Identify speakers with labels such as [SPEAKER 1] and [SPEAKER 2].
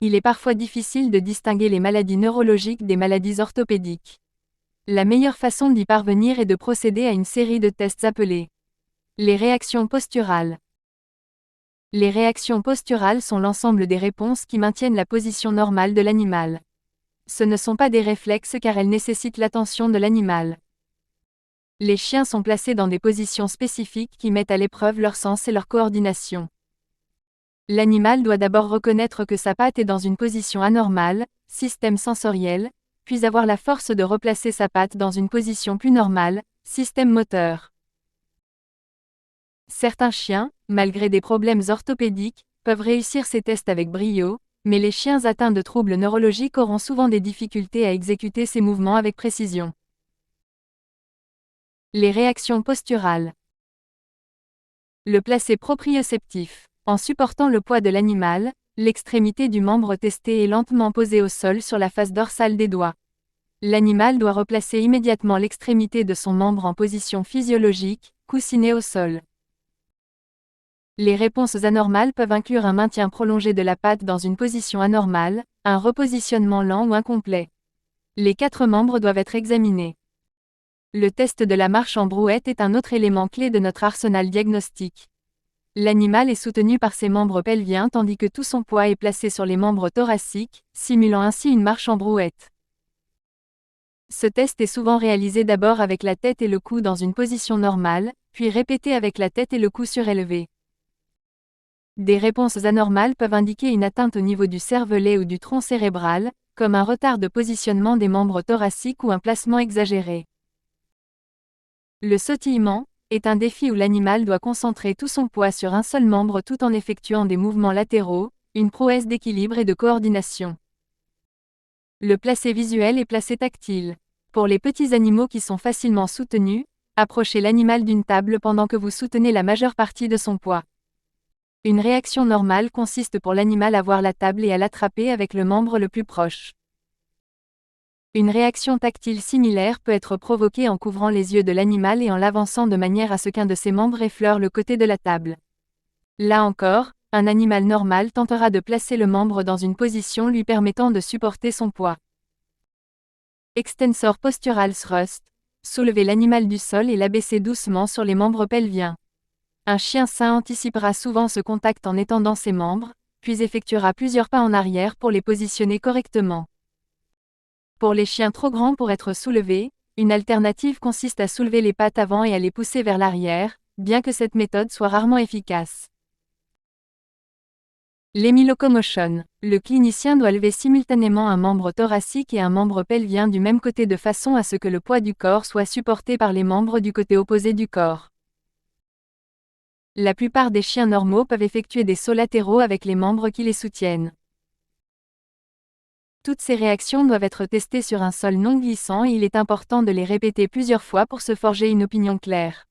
[SPEAKER 1] Il est parfois difficile de distinguer les maladies neurologiques des maladies orthopédiques. La meilleure façon d'y parvenir est de procéder à une série de tests appelés les réactions posturales. Les réactions posturales sont l'ensemble des réponses qui maintiennent la position normale de l'animal. Ce ne sont pas des réflexes car elles nécessitent l'attention de l'animal. Les chiens sont placés dans des positions spécifiques qui mettent à l'épreuve leur sens et leur coordination. L'animal doit d'abord reconnaître que sa patte est dans une position anormale, système sensoriel, puis avoir la force de replacer sa patte dans une position plus normale, système moteur. Certains chiens, malgré des problèmes orthopédiques, peuvent réussir ces tests avec brio, mais les chiens atteints de troubles neurologiques auront souvent des difficultés à exécuter ces mouvements avec précision. Les réactions posturales. Le placé proprioceptif. En supportant le poids de l'animal, l'extrémité du membre testé est lentement posée au sol sur la face dorsale des doigts. L'animal doit replacer immédiatement l'extrémité de son membre en position physiologique, coussiné au sol. Les réponses anormales peuvent inclure un maintien prolongé de la patte dans une position anormale, un repositionnement lent ou incomplet. Les 4 membres doivent être examinés. Le test de la marche en brouette est un autre élément clé de notre arsenal diagnostique. L'animal est soutenu par ses membres pelviens tandis que tout son poids est placé sur les membres thoraciques, simulant ainsi une marche en brouette. Ce test est souvent réalisé d'abord avec la tête et le cou dans une position normale, puis répété avec la tête et le cou surélevés. Des réponses anormales peuvent indiquer une atteinte au niveau du cervelet ou du tronc cérébral, comme un retard de positionnement des membres thoraciques ou un placement exagéré. Le sautillement est un défi où l'animal doit concentrer tout son poids sur un seul membre tout en effectuant des mouvements latéraux, une prouesse d'équilibre et de coordination. Le placé visuel et placé tactile. Pour les petits animaux qui sont facilement soutenus, approchez l'animal d'une table pendant que vous soutenez la majeure partie de son poids. Une réaction normale consiste pour l'animal à voir la table et à l'attraper avec le membre le plus proche. Une réaction tactile similaire peut être provoquée en couvrant les yeux de l'animal et en l'avançant de manière à ce qu'un de ses membres effleure le côté de la table. Là encore, un animal normal tentera de placer le membre dans une position lui permettant de supporter son poids. Extensor postural thrust, soulever l'animal du sol et l'abaisser doucement sur les membres pelviens. Un chien sain anticipera souvent ce contact en étendant ses membres, puis effectuera plusieurs pas en arrière pour les positionner correctement. Pour les chiens trop grands pour être soulevés, une alternative consiste à soulever les pattes avant et à les pousser vers l'arrière, bien que cette méthode soit rarement efficace. L'hémilocomotion. Le clinicien doit lever simultanément un membre thoracique et un membre pelvien du même côté de façon à ce que le poids du corps soit supporté par les membres du côté opposé du corps. La plupart des chiens normaux peuvent effectuer des sauts latéraux avec les membres qui les soutiennent. Toutes ces réactions doivent être testées sur un sol non glissant et il est important de les répéter plusieurs fois pour se forger une opinion claire.